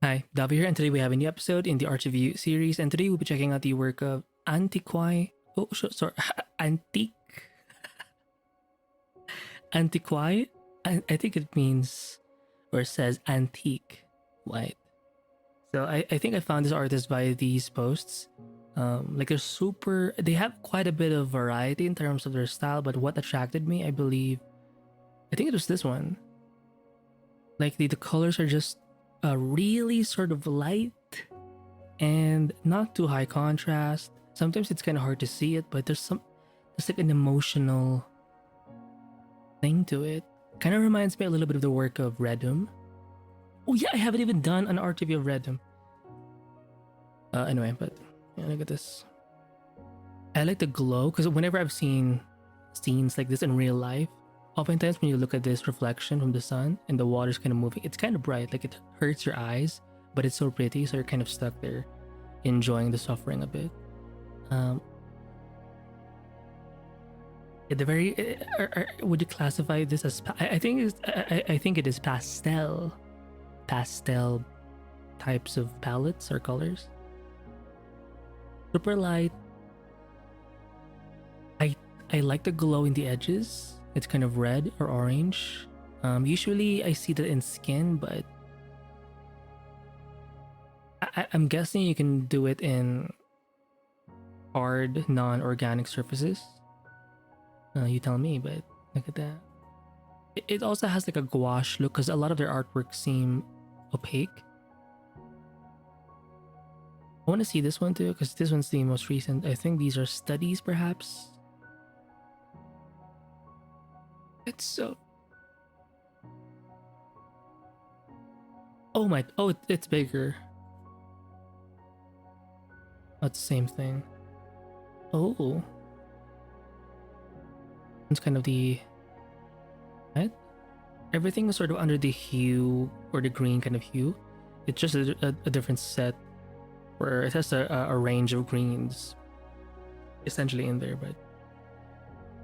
Hi, Davi here, and today we have a new episode in the Art Review series, and today we'll be checking out the work of Antiquewhite. Oh, sorry, Antiquewhite. I think it means or says antique white. So I think I found this artist via these posts. Like they have quite a bit of variety in terms of their style, but what attracted me, I think it was this one. Like the colors are just really sort of light and not too high contrast. Sometimes it's kind of hard to see it, but there's like an emotional thing to it. Kind of reminds me a little bit of the work of Redum. Oh yeah, I haven't even done an art review of Redum. Anyway, but yeah, look at this. I like the glow because whenever I've seen scenes like this in real life, oftentimes when you look at this reflection from the sun and the water's kind of moving, it's kind of bright, like it hurts your eyes, but it's so pretty, so you're kind of stuck there enjoying the suffering a bit. At the very would you classify this as I think it is pastel types of palettes or colors. Super light. I like the glow in the edges. It's kind of red or orange. Usually I see that in skin, but I'm guessing you can do it in hard, non-organic surfaces. You tell me, but look at that. It also has like a gouache look because a lot of their artwork seem opaque. I want to see this one too because this one's the most recent. I think these are studies, perhaps. It's so... Oh my... Oh, it's bigger. That's the same thing. Oh. It's kind of the... What? Everything is sort of under the hue or the green kind of hue. It's just a different set where it has a range of greens essentially in there, but...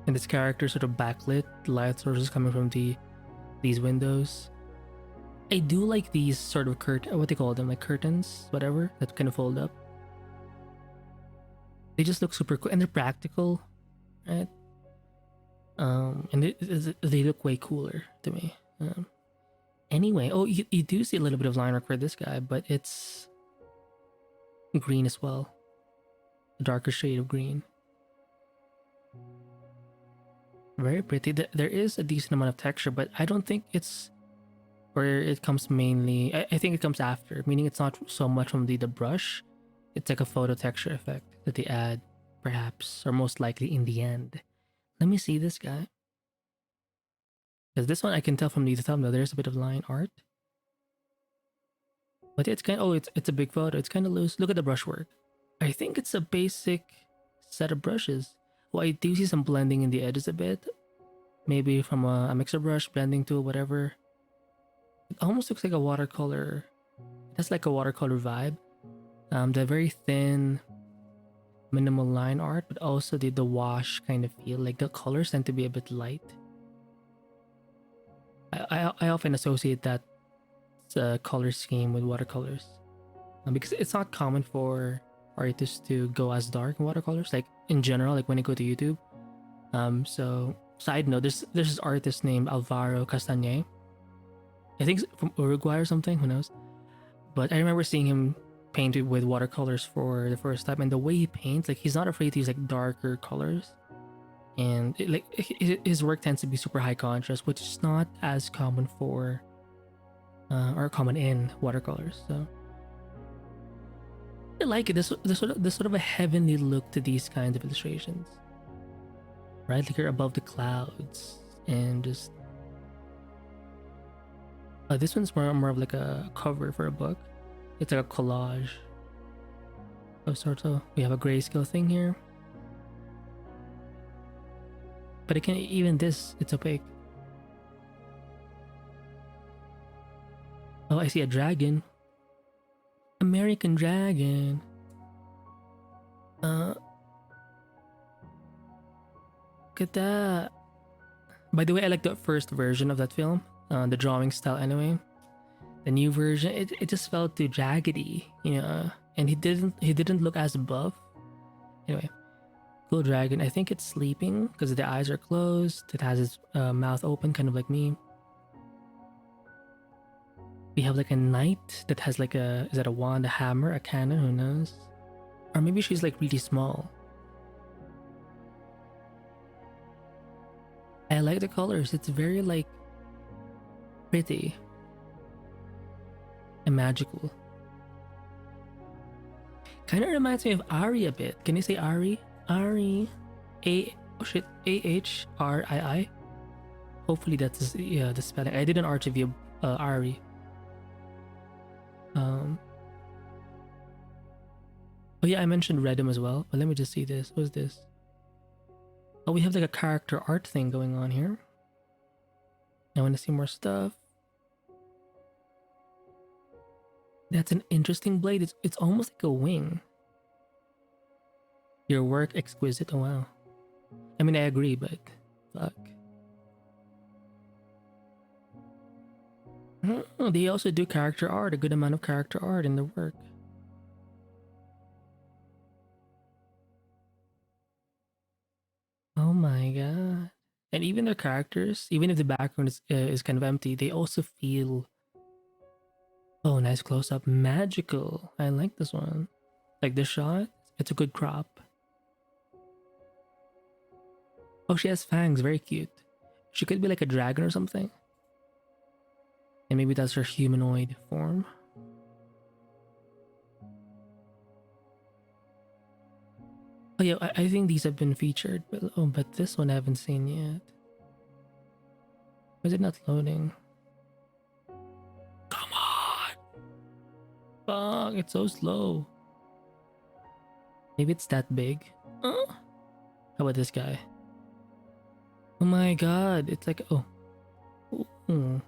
And this character sort of backlit, light sources coming from these windows. I do like these sort of what they call them, like curtains, whatever, that kind of fold up. They just look super cool and they're practical, right? And they look way cooler to me. Anyway, oh, you do see a little bit of line work for this guy, but it's green as well, a darker shade of green. Very pretty. There is a decent amount of texture, but I don't think it's where it comes mainly. I think it comes after, meaning it's not so much from the brush. It's like a photo texture effect that they add, perhaps, or most likely in the end. Let me see this guy. Because this one I can tell from the thumbnail, there's a bit of line art. But it's kind of, oh, it's a big photo. It's kind of loose. Look at the brushwork. I think it's a basic set of brushes. Well, I do see some blending in the edges a bit. Maybe from a mixer brush, blending tool, whatever. It almost looks like a watercolor. It has like a watercolor vibe. The very thin, minimal line art, but also the wash kind of feel. Like the colors tend to be a bit light. I often associate that color scheme with watercolors. Because it's not common for artists to go as dark in watercolors, like in general, like when you go to YouTube. So side note, there's this artist named Alvaro Castañe. I think from Uruguay or something, who knows. But I remember seeing him paint with watercolors for the first time, and the way he paints, like he's not afraid to use like darker colors, and his work tends to be super high contrast, which is not as common for or common in watercolors. So I like it. There's sort of a heavenly look to these kinds of illustrations, right? Like you're above the clouds and just... this one's more of like a cover for a book. It's like a collage of sorts of... We have a grayscale thing here, but it can even this. It's opaque. Oh, I see a dragon. American dragon. Look at that. By the way, I like the first version of that film, the drawing style anyway. The new version, it just felt too jaggedy, you know, and he didn't look as buff. Anyway, cool dragon. I think it's sleeping because the eyes are closed. It has its mouth open, kind of like me. We have like a knight that has like is that a wand, a hammer, a cannon? Who knows? Or maybe she's like really small. I like the colors. It's very like pretty and magical. Kind of reminds me of Ahriii a bit. Can you say Ahriii? Ahriii. Ahrii. Hopefully that's the spelling. I did an art review Ahriii. Oh yeah, I mentioned redum as well, but let me just see this. What's this? Oh, we have like a character art thing going on here. I want to see more stuff. That's an interesting blade. It's almost like a wing. Your work exquisite. Oh wow. I mean, I agree, but fuck. Oh, they also do character art, a good amount of character art in the work. Oh my god. And even the characters, even if the background is kind of empty, they also feel, oh, nice close up, magical. I like this one. Like this shot, it's a good crop. Oh, she has fangs, very cute. She could be like a dragon or something. And maybe that's her humanoid form. Oh yeah, I think these have been featured, but this one I haven't seen yet. Why is it not loading? Come on! Fuck, it's so slow. Maybe it's that big. How about this guy? Oh my god, it's like, oh. Ooh.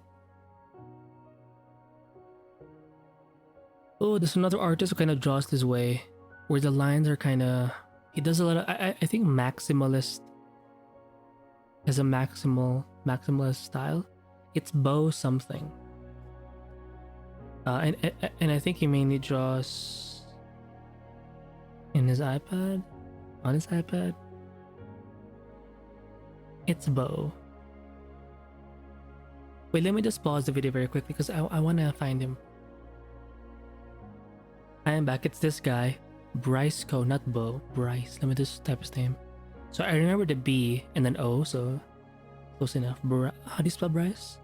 Oh, there's another artist who kind of draws this way, where the lines are kind of. He does a lot of. I think maximalist has a maximalist style. It's Bo something. And I think he mainly draws in his iPad, on his iPad. It's Bo. Wait, let me just pause the video very quickly because I want to find him. I am back. It's this guy, Bryce Co, not Bo. Bryce. Let me just type his name. So I remember the B and then O, so close enough. How do you spell Bryce?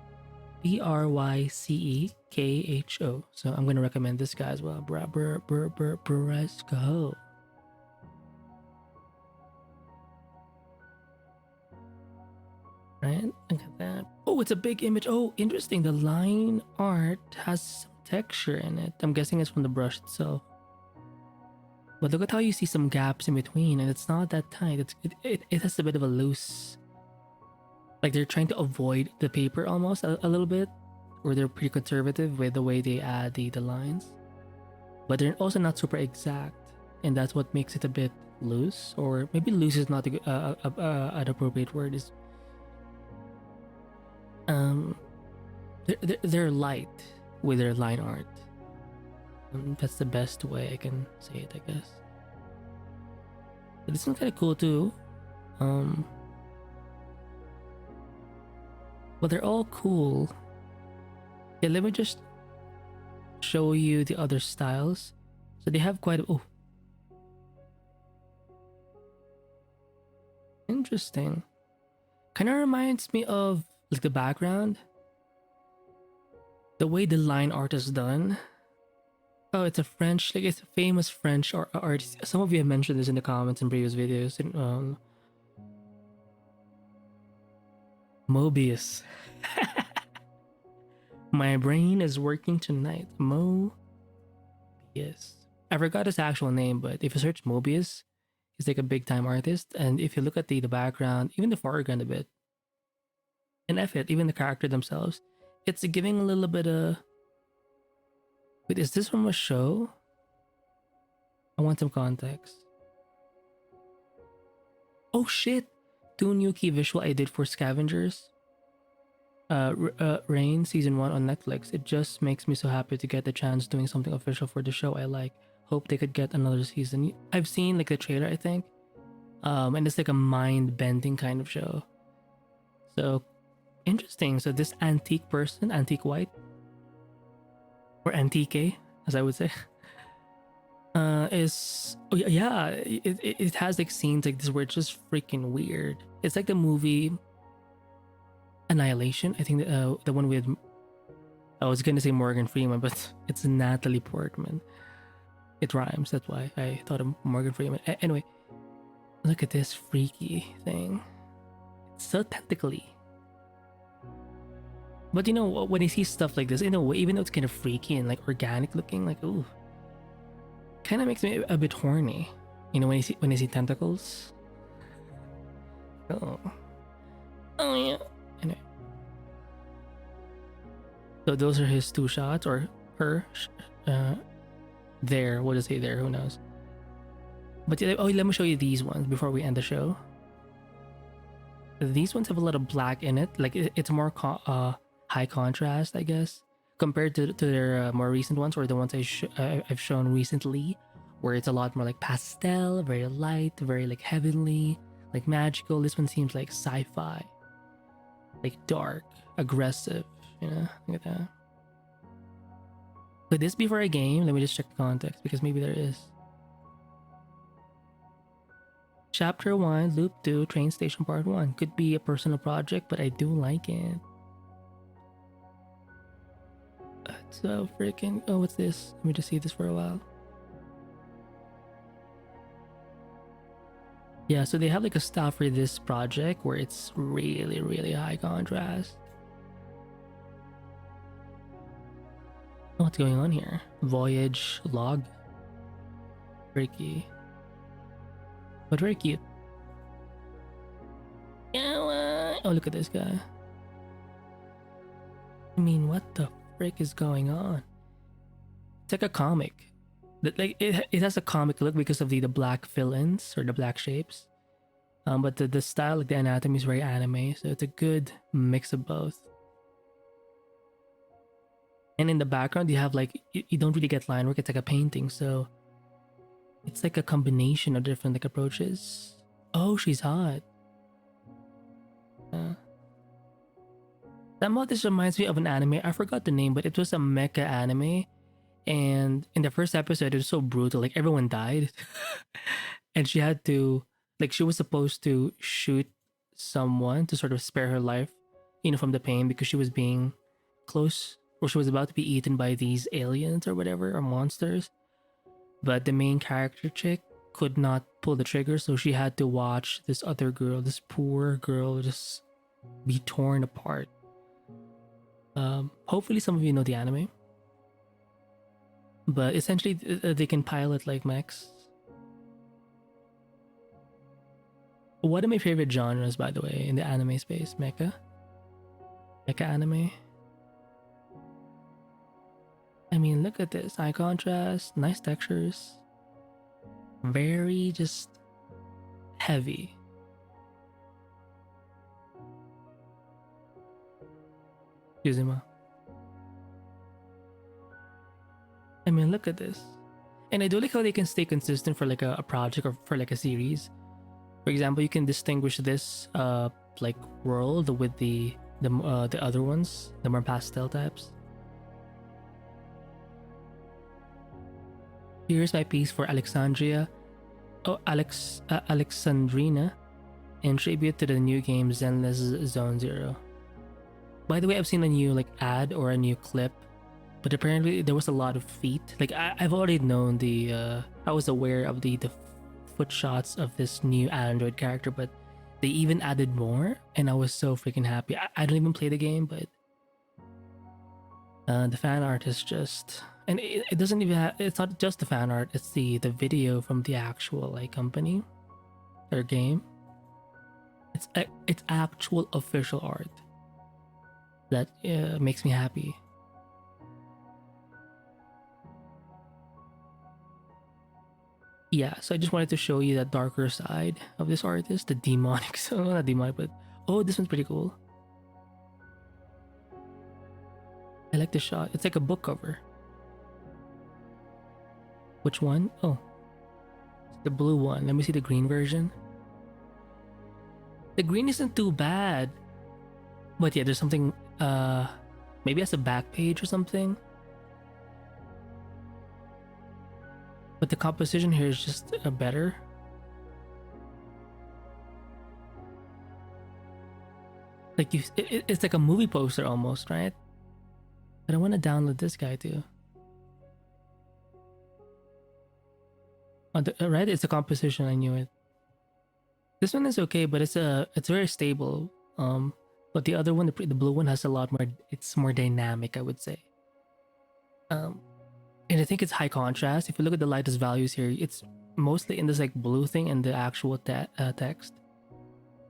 BRYCEKHO. So I'm gonna recommend this guy as well. Bryce Co. Right? Look at that. Oh, it's a big image. Oh, interesting. The line art has some texture in it. I'm guessing it's from the brush itself. But look at how you see some gaps in between, and it's not that tight. It has a bit of a loose. Like they're trying to avoid the paper almost a little bit, or they're pretty conservative with the way they add the lines. But they're also not super exact, and that's what makes it a bit loose. Or maybe loose is not an appropriate word. Is they're light with their line art. That's the best way I can say it, I guess. But this one's kind of cool too. But they're all cool. Yeah, let me just show you the other styles. So they have quite a... Oh. Interesting. Kind of reminds me of like the background. The way the line art is done. Oh, it's a French, like it's a famous French artist. Some of you have mentioned this in the comments in previous videos. Moebius. My brain is working tonight. Moebius. I forgot his actual name, but if you search Moebius, he's like a big time artist. And if you look at the background, even the foreground a bit, and even the character themselves, it's giving a little bit of... Wait, is this from a show? I want some context. Oh shit! 2 new key visual I did for Scavengers. Rain season 1 on Netflix. It just makes me so happy to get the chance doing something official for the show I like. Hope they could get another season. I've seen like the trailer, I think, and it's like a mind-bending kind of show. So interesting. So this antique person, Antiquewhite, or Antique, as I would say, is yeah, it has like scenes like this where it's just freaking weird. It's like the movie Annihilation. I think the one with, I was gonna say Morgan Freeman, but it's Natalie Portman. It rhymes, that's why I thought of Morgan Freeman. Anyway, look at this freaky thing. It's so tentacly. But you know, when you see stuff like this, in a way, even though it's kind of freaky and like organic looking, like ooh, kind of makes me a bit horny. You know, when you see tentacles. Oh yeah. Anyway. So those are his 2 shots, or her. There, what does it say there? Who knows? But oh, let me show you these ones before we end the show. These ones have a lot of black in it. Like it's more high contrast, I guess, compared to their more recent ones, or the ones I've shown recently, where it's a lot more like pastel, very light, very like heavenly, like magical. This one seems like sci-fi, like dark, aggressive. You know, look at that. Could this be for a game? Let me just check the context, because maybe there is. Chapter 1, Loop 2, Train Station Part 1. Could be a personal project, but I do like it. It's so freaking... Oh, what's this? Let me just see this for a while. Yeah, so they have like a style for this project where it's really, really high contrast. What's going on here? Voyage log. Very cute. But very cute. Oh, look at this guy. I mean, what the frick is going on? It's like a comic. Like it has a comic look because of the black fill-ins or the black shapes. But the style, like the anatomy, is very anime, so it's a good mix of both. And in the background, you have like, you don't really get line work, it's like a painting, so it's like a combination of different like approaches. Oh, she's hot. That mod, this reminds me of an anime. I forgot the name, but it was a mecha anime. And in the first episode, it was so brutal, like everyone died. And she had to, like she was supposed to shoot someone to sort of spare her life, you know, from the pain, because she was being close, or she was about to be eaten by these aliens or whatever, or monsters. But the main character chick could not pull the trigger, so she had to watch this other girl, this poor girl, just be torn apart. Hopefully some of you know the anime. But essentially, they can pilot like mechs. One of my favorite genres, by the way, in the anime space, mecha. Mecha anime. I mean, look at this. High contrast, nice textures. Very just heavy. Excuse me. I mean, look at this. And I do like how they can stay consistent for like a project or for like a series. For example, you can distinguish this like world with the other ones, the more pastel types. Here's my piece for Alexandrina, in tribute to the new game Zenless Zone Zero. By the way, I've seen a new like ad or a new clip, but apparently there was a lot of feet. Like I've already known I was aware of the foot shots of this new Android character, but they even added more, and I was so freaking happy. I don't even play the game, but the fan art is just, and it doesn't even have, it's not just the fan art, it's the video from the actual like company or game. It's actual official art that makes me happy. Yeah, so I just wanted to show you that darker side of this artist, the demonic, so not demonic, but oh, this one's pretty cool. I like the shot. It's like a book cover. Which one? Oh, it's the blue one. Let me see the green version. The green isn't too bad. But yeah, there's something, maybe as a back page or something. But the composition here is just better. Like it's like a movie poster almost, right? But I want to download this guy too. Right, it's a composition. I knew it. This one is okay, but it's very stable. But the other one, the blue one, has a lot more. It's more dynamic, I would say. And I think it's high contrast. If you look at the lightest values here, it's mostly in this like blue thing and the actual text.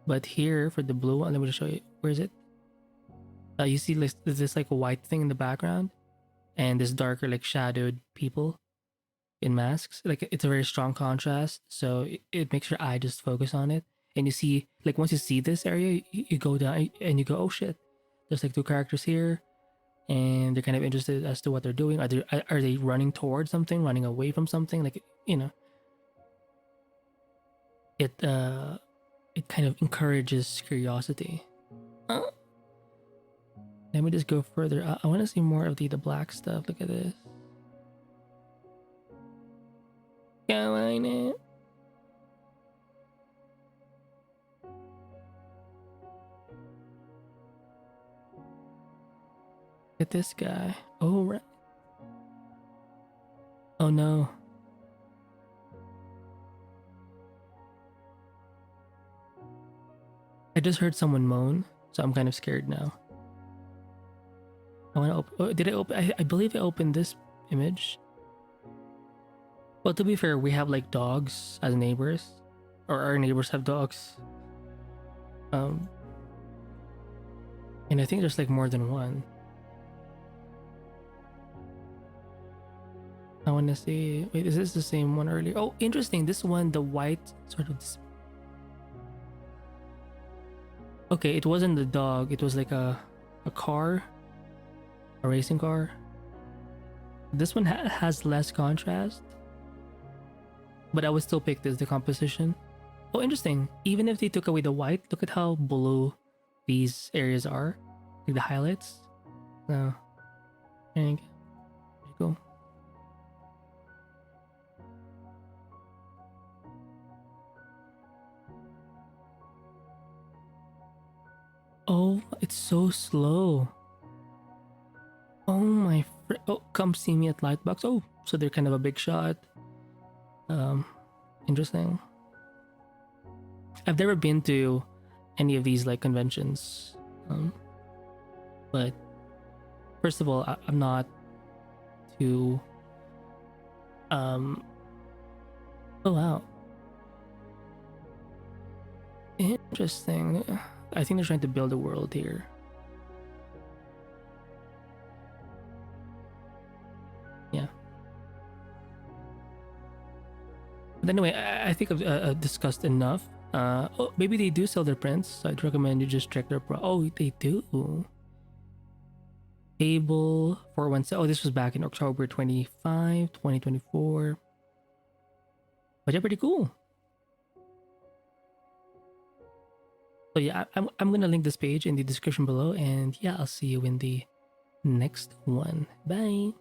But here for the blue one, let me just show you. Where is it? You see this like a white thing in the background, and this darker like shadowed people in masks. Like it's a very strong contrast, so it makes your eye just focus on it. And you see, like once you see this area, you go down and you go, oh shit, there's like two characters here, and they're kind of interested as to what they're doing. Are they running towards something, running away from something? Like, you know, it kind of encourages curiosity. Let me just go further. I want to see more of the black stuff. Look at this. Gaomon. Look at this guy. Oh, right. Oh no. I just heard someone moan, so I'm kind of scared now. I want to open. Oh, did I open? I believe I opened this image. Well, to be fair, we have like dogs as neighbors, or our neighbors have dogs. And I think there's like more than one. I want to see. Wait, is this the same one earlier? Oh, interesting. This one, the white sort of. Okay, it wasn't the dog. It was like a car, a racing car. This one has less contrast, but I would still pick this. The composition. Oh, interesting. Even if they took away the white, look at how blue these areas are, like the highlights. So, there you go. Oh, it's so slow. Oh my oh, come see me at Lightbox. Oh, so they're kind of a big shot. Interesting. I've never been to any of these like conventions. But first of all, I'm not too oh wow. Interesting. I think they're trying to build a world here. Yeah. But anyway, I think I've discussed enough. Oh, maybe they do sell their prints, so I'd recommend you just check their oh, they do. Table 417. Oh, this was back in October 25, 2024. But they're pretty cool. So yeah, I'm gonna link this page in the description below, and yeah, I'll see you in the next one. Bye.